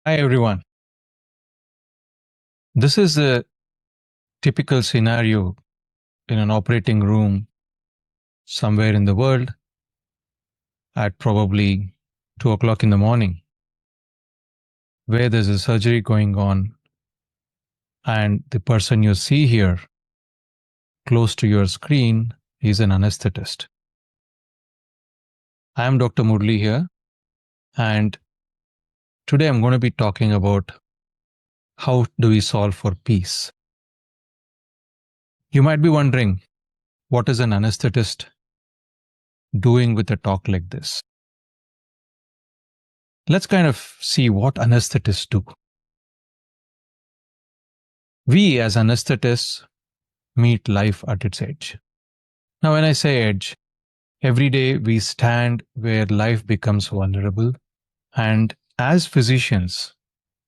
Hi, everyone. This is a typical scenario in an operating room somewhere in the world at probably 2 o'clock in the morning, where there's a surgery going on, and the person you see here close to your screen is an anesthetist. I am Dr. Murli here, and today I'm going to be talking about how do we solve for peace. You might be wondering, what is an anesthetist doing with a talk like this? Let's kind of see what anesthetists do. We as anesthetists meet life at its edge. Now, when I say edge, every day we stand where life becomes vulnerable, and as physicians,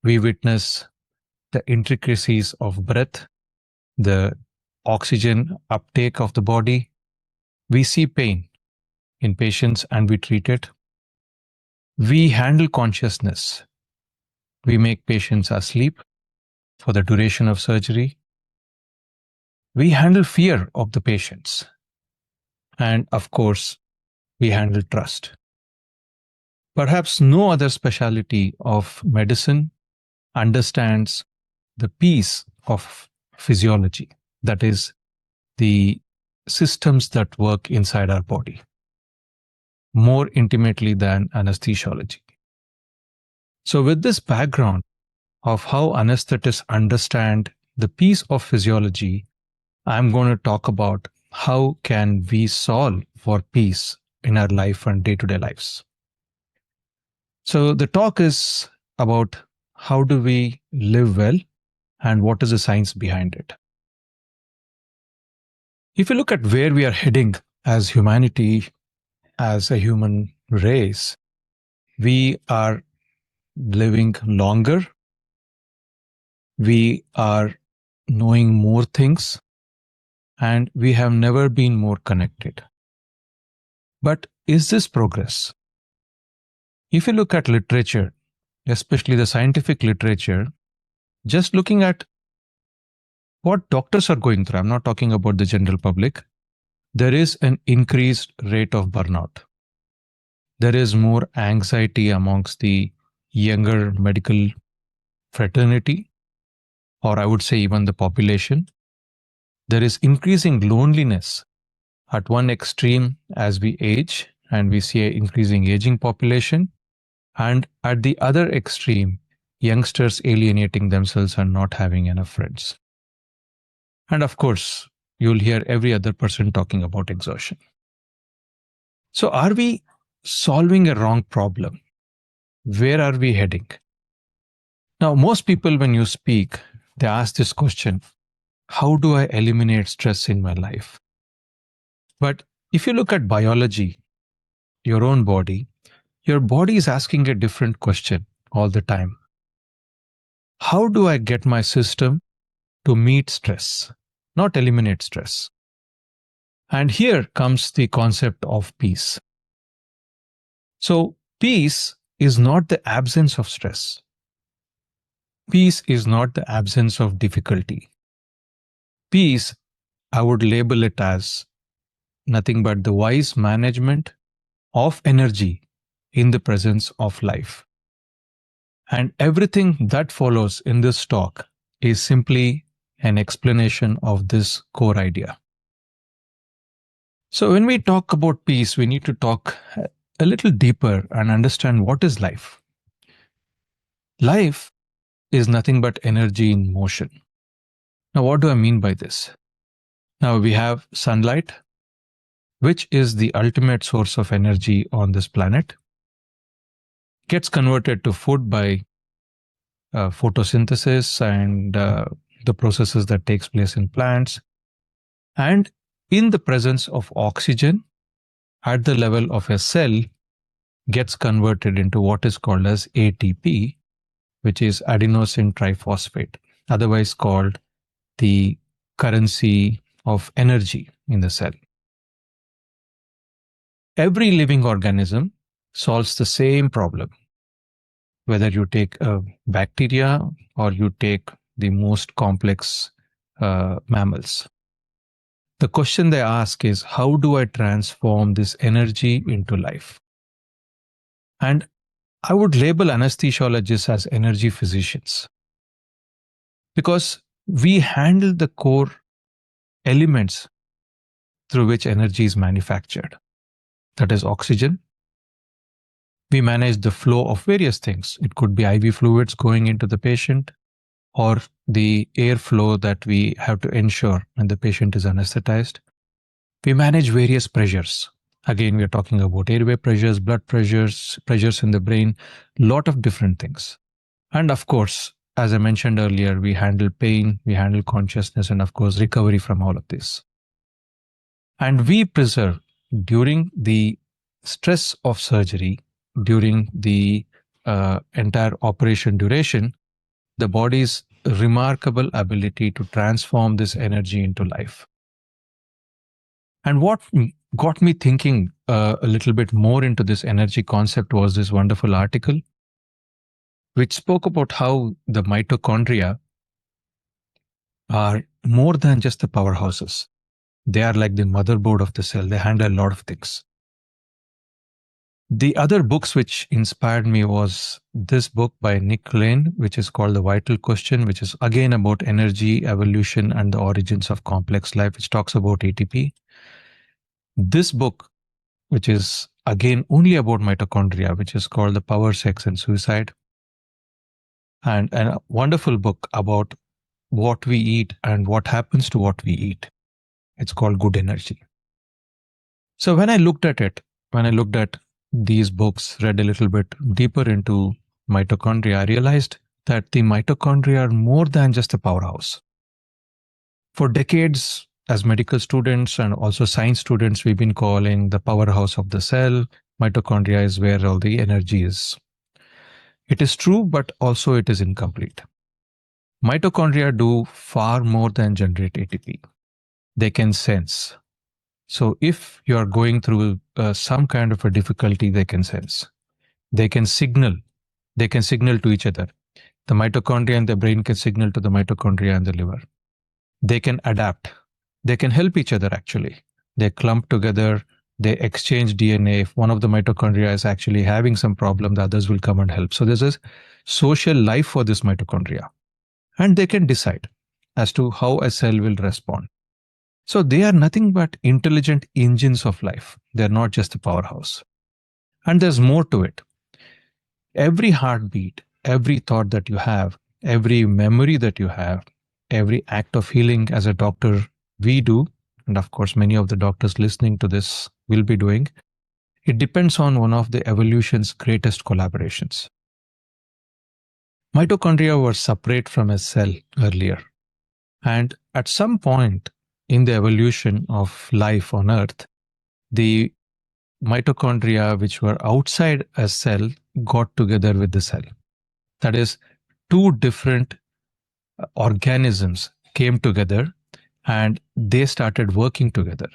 we witness the intricacies of breath, the oxygen uptake of the body. We see pain in patients and we treat it. We handle consciousness. We make patients asleep for the duration of surgery. We handle fear of the patients. And of course, we handle trust. Perhaps no other specialty of medicine understands the piece of physiology, that is, the systems that work inside our body, more intimately than anesthesiology. So, with this background of how anesthetists understand the piece of physiology, I'm going to talk about how can we solve for peace in our life and day-to-day lives. So the talk is about how do we live well and what is the science behind it. If you look at where we are heading as humanity, as a human race, we are living longer. We are knowing more things, and we have never been more connected. But is this progress? If you look at literature, especially the scientific literature, just looking at what doctors are going through, I'm not talking about the general public, there is an increased rate of burnout. There is more anxiety amongst the younger medical fraternity, or I would say even the population. There is increasing loneliness at one extreme as we age and we see an increasing aging population. And at the other extreme, youngsters alienating themselves and not having enough friends. And of course, you'll hear every other person talking about exhaustion. So are we solving a wrong problem? Where are we heading? Now, most people, when you speak, they ask this question, how do I eliminate stress in my life? But if you look at biology, your own body, your body is asking a different question all the time. How do I get my system to meet stress, not eliminate stress? And here comes the concept of peace. So, peace is not the absence of stress. Peace is not the absence of difficulty. Peace, I would label it as nothing but the wise management of energy in the presence of life. And everything that follows in this talk is simply an explanation of this core idea. So when we talk about peace, we need to talk a little deeper and understand what is life. Life is nothing but energy in motion. Now, what do I mean by this? Now, we have sunlight, which is the ultimate source of energy on this planet, gets converted to food by photosynthesis and the processes that takes place in plants. And in the presence of oxygen, at the level of a cell, gets converted into what is called as ATP, which is adenosine triphosphate, otherwise called the currency of energy in the cell. Every living organism solves the same problem. whether you take bacteria or you take the most complex mammals. The question they ask is, how do I transform this energy into life? And I would label anesthesiologists as energy physicians because we handle the core elements through which energy is manufactured. That is oxygen. We manage the flow of various things. It could be IV fluids going into the patient or the airflow that we have to ensure when the patient is anesthetized. We manage various pressures. Again, we are talking about airway pressures, blood pressures, pressures in the brain, lot of different things. And of course, as I mentioned earlier, we handle pain, we handle consciousness, and of course, recovery from all of this. And we preserve during the stress of surgery, during the entire operation duration, the body's remarkable ability to transform this energy into life. And what got me thinking a little bit more into this energy concept was this wonderful article, which spoke about how the mitochondria are more than just the powerhouses. They are like the motherboard of the cell. They handle a lot of things. The other books which inspired me was this book by Nick Lane, which is called The Vital Question, which is again about energy, evolution, and the origins of complex life, which talks about ATP. This book, which is again only about mitochondria, which is called The Power, Sex, and Suicide. And a wonderful book about what we eat and what happens to what we eat. It's called Good Energy. So when I looked at these books, read a little bit deeper into mitochondria, I realized that the mitochondria are more than just a powerhouse. For decades, as medical students and also science students, we've been calling the powerhouse of the cell. Mitochondria is where all the energy is. It is true, but also it is incomplete. Mitochondria do far more than generate ATP. They can sense. So if you are going through some kind of a difficulty, they can sense. They can signal. They can signal to each other. The mitochondria in the brain can signal to the mitochondria in the liver. They can adapt. They can help each other actually. They clump together. They exchange DNA. If one of the mitochondria is actually having some problem, the others will come and help. So there's a social life for this mitochondria. And they can decide as to how a cell will respond. So they are nothing but intelligent engines of life. They're not just a powerhouse. And there's more to it. Every heartbeat, every thought that you have, every memory that you have, every act of healing as a doctor we do, and of course many of the doctors listening to this will be doing, it depends on one of the evolution's greatest collaborations. Mitochondria were separate from a cell earlier. And at some point in the evolution of life on Earth, the mitochondria which were outside a cell got together with the cell. That is, two different organisms came together and they started working together.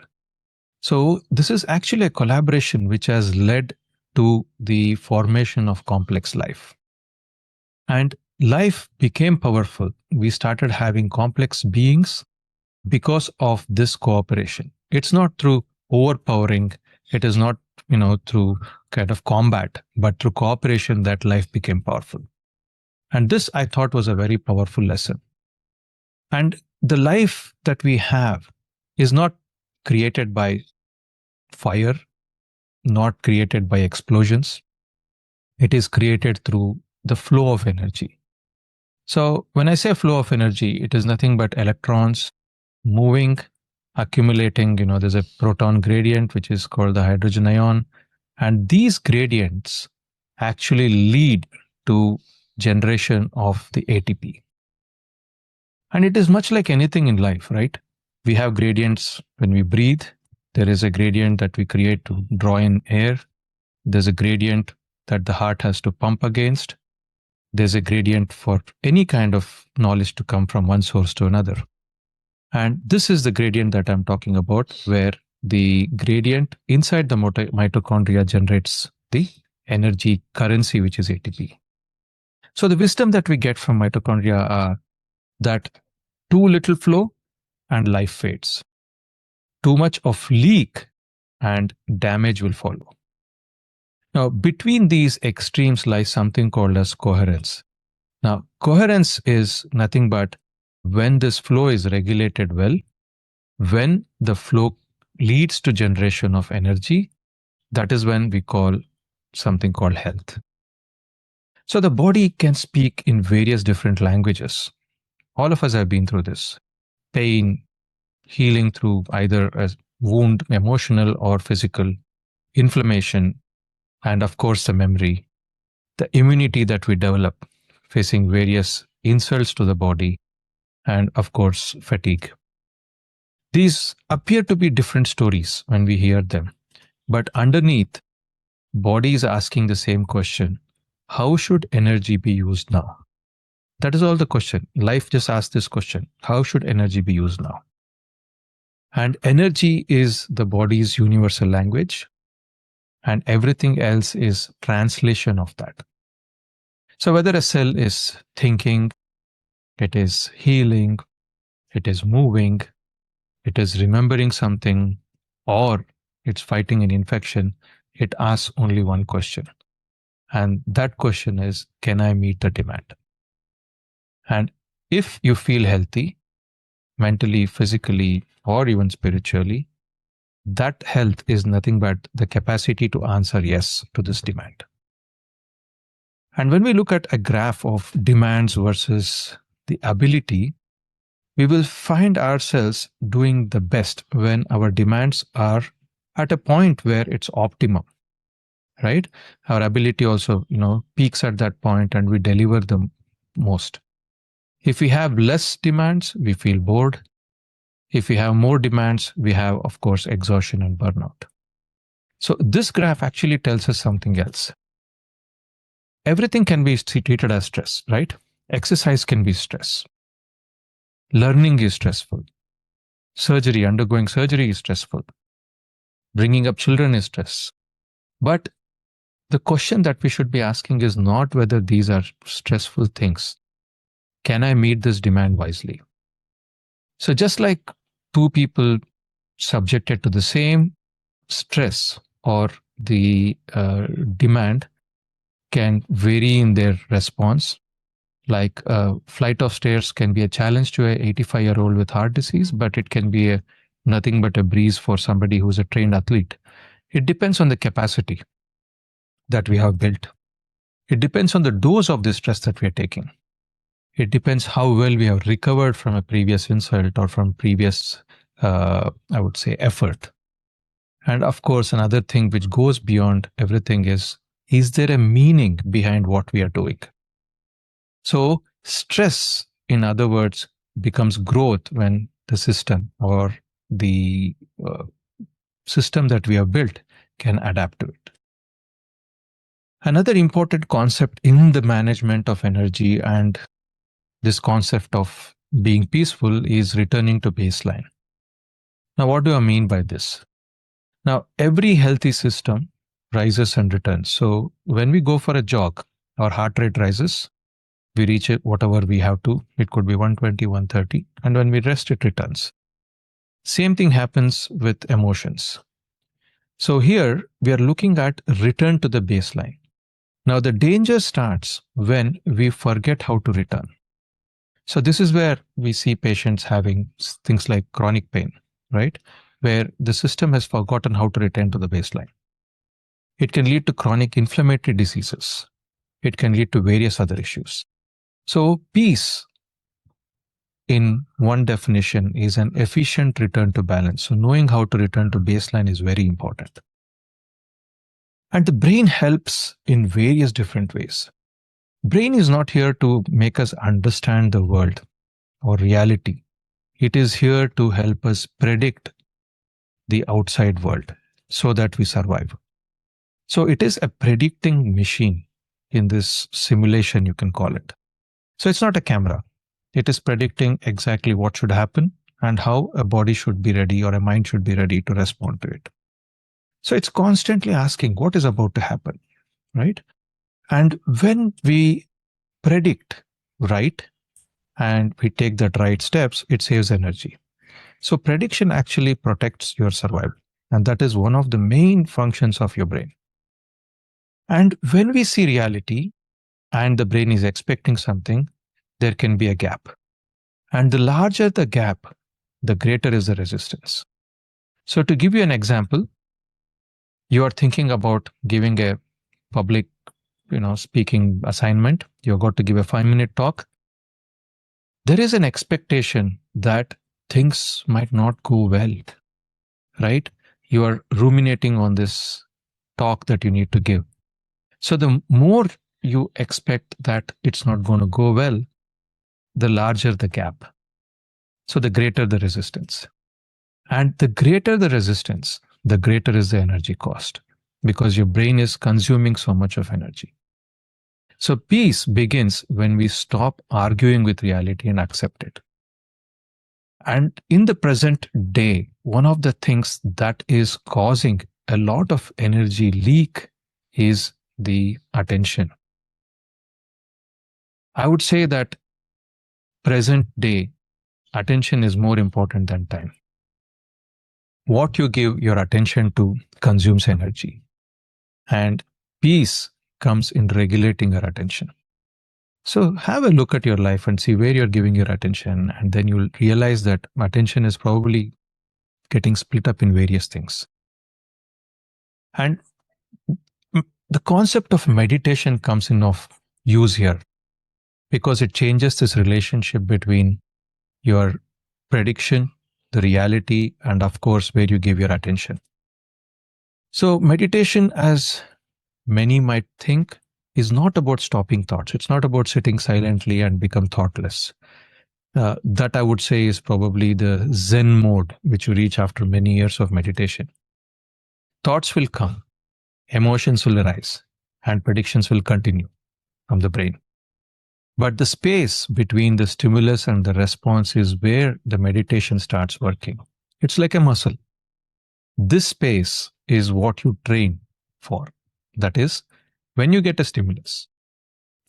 So this is actually a collaboration which has led to the formation of complex life. And life became powerful. We started having complex beings because of this cooperation. It's not through overpowering. It is not, through kind of combat, but through cooperation that life became powerful. And this I thought was a very powerful lesson. And the life that we have is not created by fire, not created by explosions. It is created through the flow of energy. So when I say flow of energy, it is nothing but electrons moving, accumulating. There's a proton gradient, which is called the hydrogen ion. And these gradients actually lead to generation of the ATP. And it is much like anything in life, right? We have gradients when we breathe. There is a gradient that we create to draw in air. There's a gradient that the heart has to pump against. There's a gradient for any kind of knowledge to come from one source to another. And this is the gradient that I'm talking about, where the gradient inside the mitochondria generates the energy currency, which is ATP. So the wisdom that we get from mitochondria are that too little flow and life fades. Too much of leak and damage will follow. Now, between these extremes lies something called as coherence. Now, coherence is nothing but when this flow is regulated well, when the flow leads to generation of energy, that is when we call something called health. So the body can speak in various different languages. All of us have been through this. Pain, healing through either a wound, emotional or physical, inflammation, and of course the memory, the immunity that we develop facing various insults to the body, and of course fatigue. These appear to be different stories when we hear them, but underneath, body is asking the same question: how should energy be used now? That is all the question. Life just asks this question: how should energy be used now? And energy is the body's universal language, and everything else is translation of that. So whether a cell is thinking, it is healing, it is moving, it is remembering something, or it's fighting an infection, it asks only one question. And that question is, can I meet the demand? And if you feel healthy, mentally, physically, or even spiritually, that health is nothing but the capacity to answer yes to this demand. And when we look at a graph of demands versus the ability, we will find ourselves doing the best when our demands are at a point where it's optimum, right? Our ability also, peaks at that point and we deliver the most. If we have less demands, we feel bored. If we have more demands, we have, of course, exhaustion and burnout. So this graph actually tells us something else. Everything can be treated as stress, right? Exercise can be stress. Learning is stressful. Surgery, undergoing surgery is stressful. Bringing up children is stress. But the question that we should be asking is not whether these are stressful things. Can I meet this demand wisely? So just like two people subjected to the same stress or the demand can vary in their response. Like a flight of stairs can be a challenge to an 85-year-old with heart disease, but it can be nothing but a breeze for somebody who's a trained athlete. It depends on the capacity that we have built. It depends on the dose of the stress that we are taking. It depends how well we have recovered from a previous insult or from previous, I would say, effort. And of course, another thing which goes beyond everything is there a meaning behind what we are doing? So stress, in other words, becomes growth when the system or the system that we have built can adapt to it. Another important concept in the management of energy and this concept of being peaceful is returning to baseline. Now, what do I mean by this? Now, every healthy system rises and returns. So when we go for a jog, our heart rate rises, we reach it, whatever we have to. It could be 120, 130. And when we rest, it returns. Same thing happens with emotions. So here we are looking at return to the baseline. Now the danger starts when we forget how to return. So this is where we see patients having things like chronic pain, right? Where the system has forgotten how to return to the baseline. It can lead to chronic inflammatory diseases. It can lead to various other issues. So peace, in one definition, is an efficient return to balance. So knowing how to return to baseline is very important. And the brain helps in various different ways. Brain is not here to make us understand the world or reality. It is here to help us predict the outside world so that we survive. So it is a predicting machine in this simulation, you can call it. So it's not a camera. It is predicting exactly what should happen and how a body should be ready or a mind should be ready to respond to it. So it's constantly asking what is about to happen, right? And when we predict right and we take the right steps, it saves energy. So prediction actually protects your survival. And that is one of the main functions of your brain. And when we see reality and the brain is expecting something, there can be a gap. And the larger the gap, the greater is the resistance. So to give you an example, you are thinking about giving a public, speaking assignment. You've got to give a 5-minute talk. There is an expectation that things might not go well, right? You are ruminating on this talk that you need to give. So the more you expect that it's not going to go well, the larger the gap. So the greater the resistance. And the greater the resistance, the greater is the energy cost because your brain is consuming so much of energy. So peace begins when we stop arguing with reality and accept it. And in the present day, one of the things that is causing a lot of energy leak is the attention. I would say that present day, attention is more important than time. What you give your attention to consumes energy. And peace comes in regulating your attention. So have a look at your life and see where you're giving your attention. And then you'll realize that attention is probably getting split up in various things. And the concept of meditation comes in of use here because it changes this relationship between your prediction, the reality, and of course, where you give your attention. So meditation, as many might think, is not about stopping thoughts. It's not about sitting silently and become thoughtless. That I would say is probably the Zen mode, which you reach after many years of meditation. Thoughts will come, emotions will arise, and predictions will continue from the brain. But the space between the stimulus and the response is where the meditation starts working. It's like a muscle. This space is what you train for. That is, when you get a stimulus,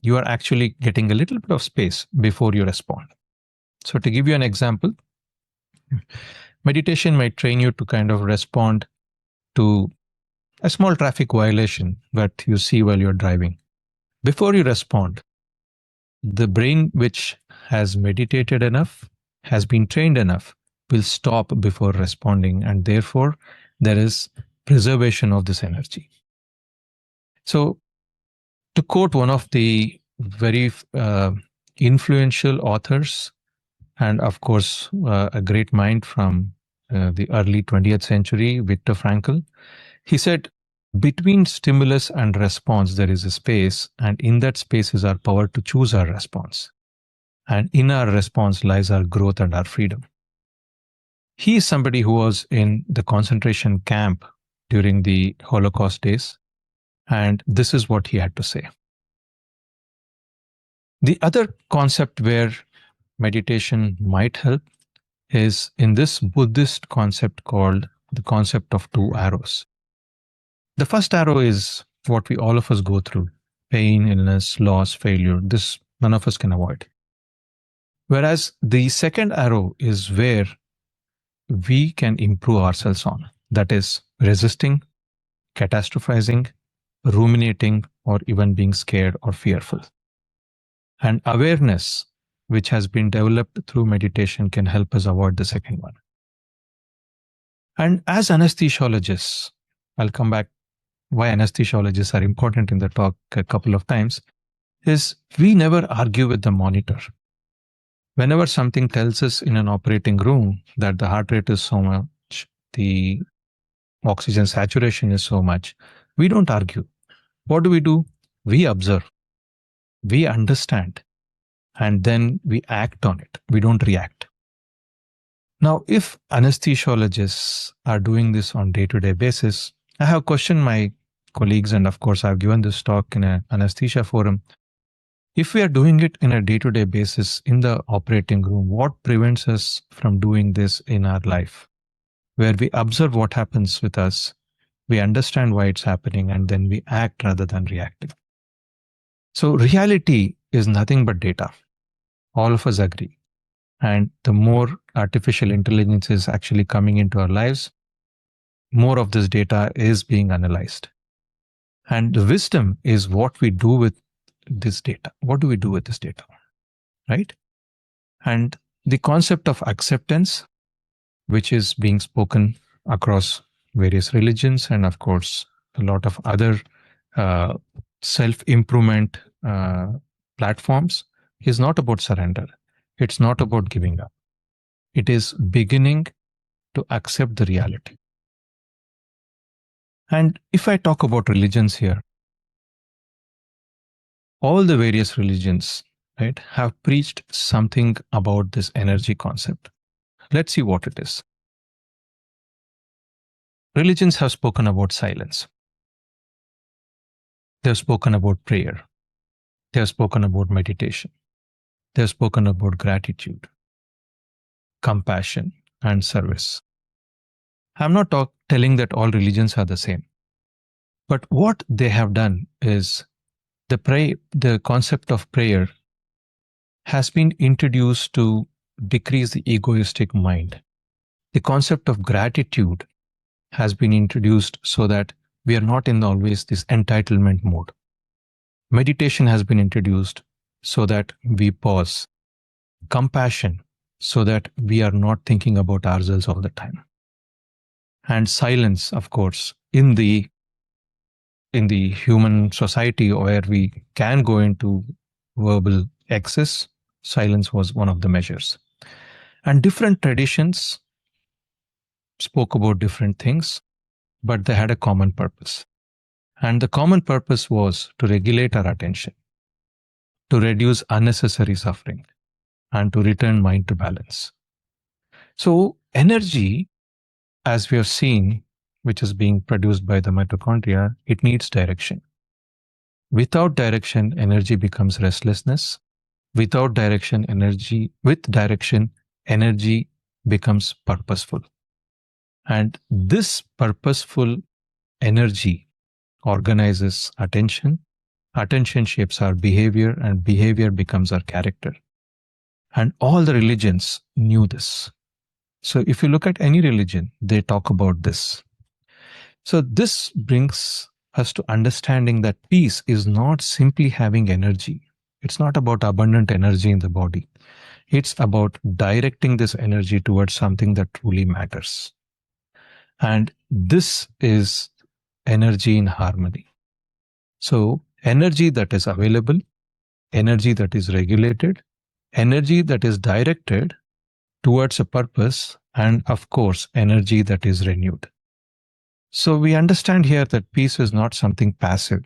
you are actually getting a little bit of space before you respond. So to give you an example, meditation might train you to kind of respond to a small traffic violation that you see while you're driving. Before you respond, the brain, which has meditated enough, has been trained enough, will stop before responding. And therefore, there is preservation of this energy. So to quote one of the very influential authors, and of course, a great mind from the early 20th century, Viktor Frankl, he said, between stimulus and response, there is a space, and in that space is our power to choose our response. And in our response lies our growth and our freedom. He is somebody who was in the concentration camp during the Holocaust days, and this is what he had to say. The other concept where meditation might help is in this Buddhist concept called the concept of two arrows. The first arrow is what we all of us go through: pain, illness, loss, failure. This none of us can avoid. Whereas the second arrow is where we can improve ourselves on. That is resisting, catastrophizing, ruminating, or even being scared or fearful. And awareness, which has been developed through meditation, can help us avoid the second one. And as anesthesiologists, I'll come back why anesthesiologists are important in the talk a couple of times, is we never argue with the monitor. Whenever something tells us in an operating room that the heart rate is so much, the oxygen saturation is so much, we don't argue. What do? We observe, we understand, and then we act on it. We don't react. Now, if anesthesiologists are doing this on day-to-day basis, I have questioned my colleagues, and of course, I've given this talk in an anesthesia forum. If we are doing it in a day-to-day basis in the operating room, what prevents us from doing this in our life, where we observe what happens with us, we understand why it's happening, and then we act rather than reacting? So reality is nothing but data. All of us agree. And the more artificial intelligence is actually coming into our lives, more of this data is being analyzed. And the wisdom is what we do with this data. What do we do with this data? Right? And the concept of acceptance, which is being spoken across various religions and, of course, a lot of other uh, self-improvement platforms, is not about surrender. It's not about giving up. It is beginning to accept the reality. And if I talk about religions here, all the various religions, right, have preached something about this energy concept. Let's see what it is. Religions have spoken about silence. They've spoken about prayer. They've spoken about meditation. They've spoken about gratitude, compassion, and service. I'm not telling that all religions are the same. But what they have done is the concept of prayer has been introduced to decrease the egoistic mind. The concept of gratitude has been introduced so that we are not in always this entitlement mode. Meditation has been introduced so that we pause. Compassion, so that we are not thinking about ourselves all the time. And silence, of course, in the human society where we can go into verbal excess, silence was one of the measures. And different traditions spoke about different things, but they had a common purpose. And the common purpose was to regulate our attention, to reduce unnecessary suffering, and to return mind to balance. So energy, as we have seen, which is being produced by the mitochondria, it needs direction. Without direction, energy becomes restlessness. With direction, energy becomes purposeful. And this purposeful energy organizes attention. Attention shapes our behavior, and behavior becomes our character. And all the religions knew this. So if you look at any religion, they talk about this. So this brings us to understanding that peace is not simply having energy. It's not about abundant energy in the body. It's about directing this energy towards something that truly matters. And this is energy in harmony. So energy that is available, energy that is regulated, energy that is directed towards a purpose, and of course, energy that is renewed. So we understand here that peace is not something passive.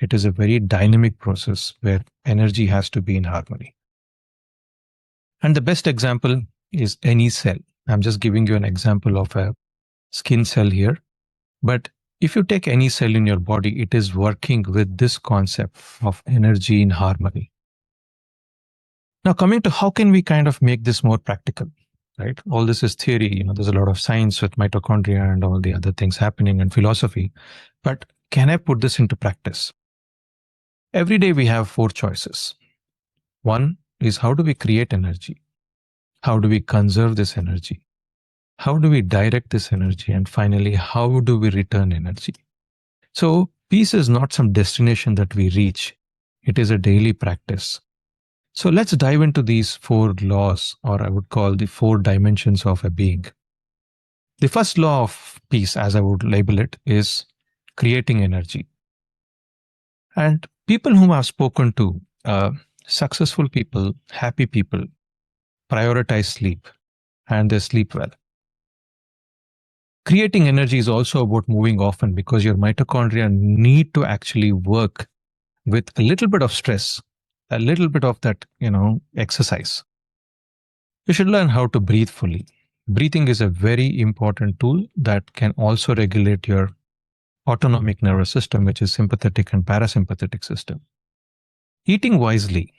It is a very dynamic process where energy has to be in harmony. And the best example is any cell. I'm just giving you an example of a skin cell here. But if you take any cell in your body, it is working with this concept of energy in harmony. Now, coming to how can we kind of make this more practical, right? All this is theory. There's a lot of science with mitochondria and all the other things happening and philosophy. But can I put this into practice? Every day we have 4 choices. One is, how do we create energy? How do we conserve this energy? How do we direct this energy? And finally, how do we return energy? So peace is not some destination that we reach. It is a daily practice. So let's dive into these 4 laws, or I would call the 4 dimensions of a being. The first law of peace, as I would label it, is creating energy. And people whom I've spoken to, successful people, happy people, prioritize sleep, and they sleep well. Creating energy is also about moving often, because your mitochondria need to actually work with a little bit of stress, a little bit of that, exercise. You should learn how to breathe fully. Breathing is a very important tool that can also regulate your autonomic nervous system, which is sympathetic and parasympathetic system. Eating wisely.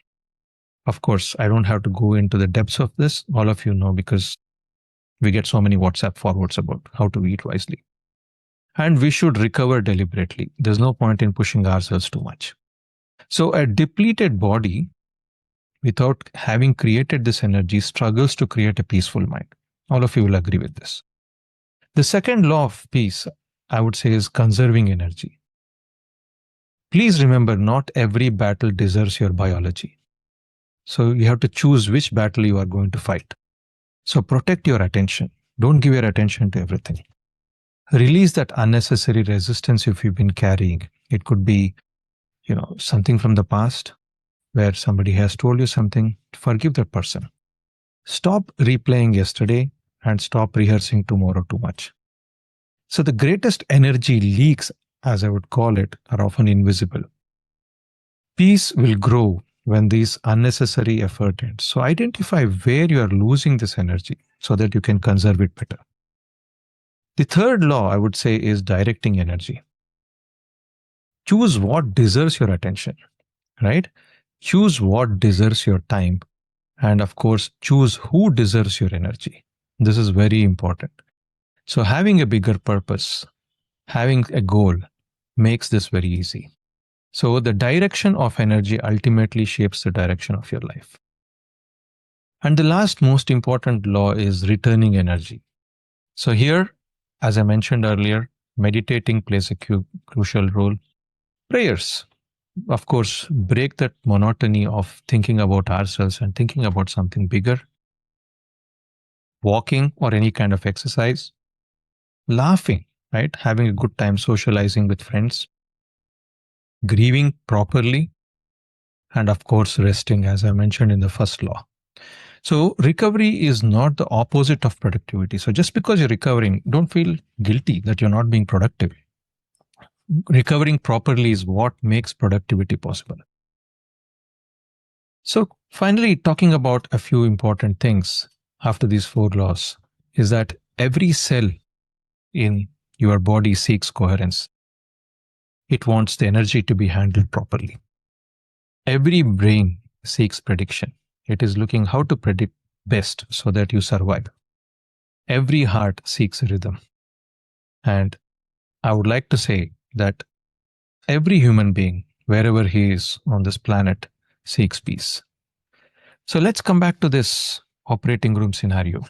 Of course, I don't have to go into the depths of this. All of you know, because we get so many WhatsApp forwards about how to eat wisely. And we should recover deliberately. There's no point in pushing ourselves too much. So a depleted body, without having created this energy, struggles to create a peaceful mind. All of you will agree with this. The second law of peace, I would say, is conserving energy. Please remember, not every battle deserves your biology. So you have to choose which battle you are going to fight. So protect your attention. Don't give your attention to everything. Release that unnecessary resistance if you've been carrying. It could be, something from the past where somebody has told you something. Forgive that person. Stop replaying yesterday and stop rehearsing tomorrow too much. So the greatest energy leaks, as I would call it, are often invisible. Peace will grow when these unnecessary effort ends. So identify where you are losing this energy so that you can conserve it better. The third law, I would say, is directing energy. Choose what deserves your attention, right? Choose what deserves your time. And of course, choose who deserves your energy. This is very important. So having a bigger purpose, having a goal makes this very easy. So the direction of energy ultimately shapes the direction of your life. And the last most important law is returning energy. So here, as I mentioned earlier, meditating plays a crucial role. Prayers, of course, break that monotony of thinking about ourselves and thinking about something bigger. Walking or any kind of exercise. Laughing, right? Having a good time socializing with friends. Grieving properly. And of course, resting, as I mentioned in the first law. So recovery is not the opposite of productivity. So just because you're recovering, don't feel guilty that you're not being productive. Recovering properly is what makes productivity possible. So finally, talking about a few important things after these 4 laws is that every cell in your body seeks coherence. It wants the energy to be handled properly. Every brain seeks prediction. It is looking how to predict best so that you survive. Every heart seeks rhythm. And I would like to say that every human being, wherever he is on this planet, seeks peace. So let's come back to this operating room scenario.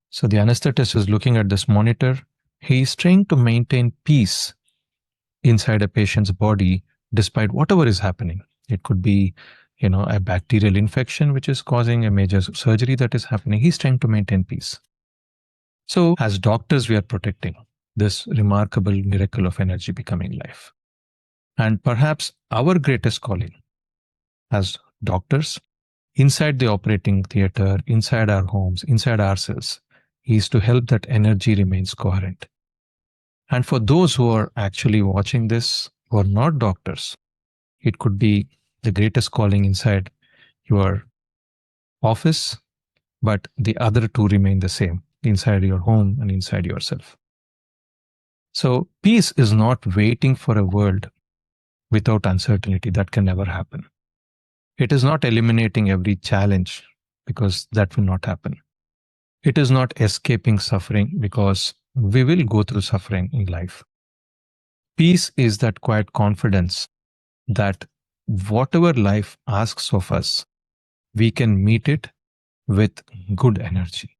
So the anesthetist is looking at this monitor. He is trying to maintain peace inside a patient's body despite whatever is happening. It could be, a bacterial infection which is causing a major surgery that is happening. He's trying to maintain peace. So as doctors, we are protecting this remarkable miracle of energy becoming life. And perhaps our greatest calling as doctors, inside the operating theater, inside our homes, inside ourselves, is to help that energy remains coherent. And for those who are actually watching this, who are not doctors, it could be the greatest calling inside your office, but the other two remain the same inside your home and inside yourself. So peace is not waiting for a world without uncertainty. That can never happen. It is not eliminating every challenge because that will not happen. It is not escaping suffering because we will go through suffering in life. Peace is that quiet confidence that whatever life asks of us, we can meet it with good energy.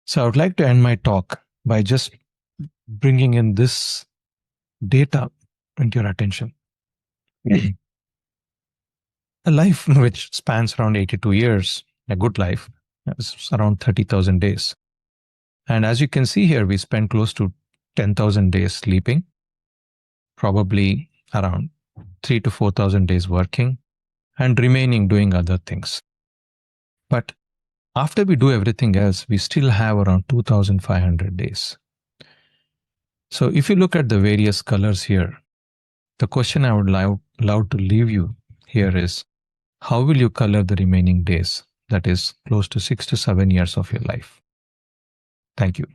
So I would like to end my talk by just bringing in this data into your attention. A life which spans around 82 years, a good life, is around 30,000 days. And as you can see here, we spend close to 10,000 days sleeping, probably around 3,000 to 4,000 days working, and remaining doing other things. But after we do everything else, we still have around 2,500 days. So if you look at the various colors here, the question I would love to leave you here is, how will you color the remaining days? That is close to 6 to 7 years of your life. Thank you.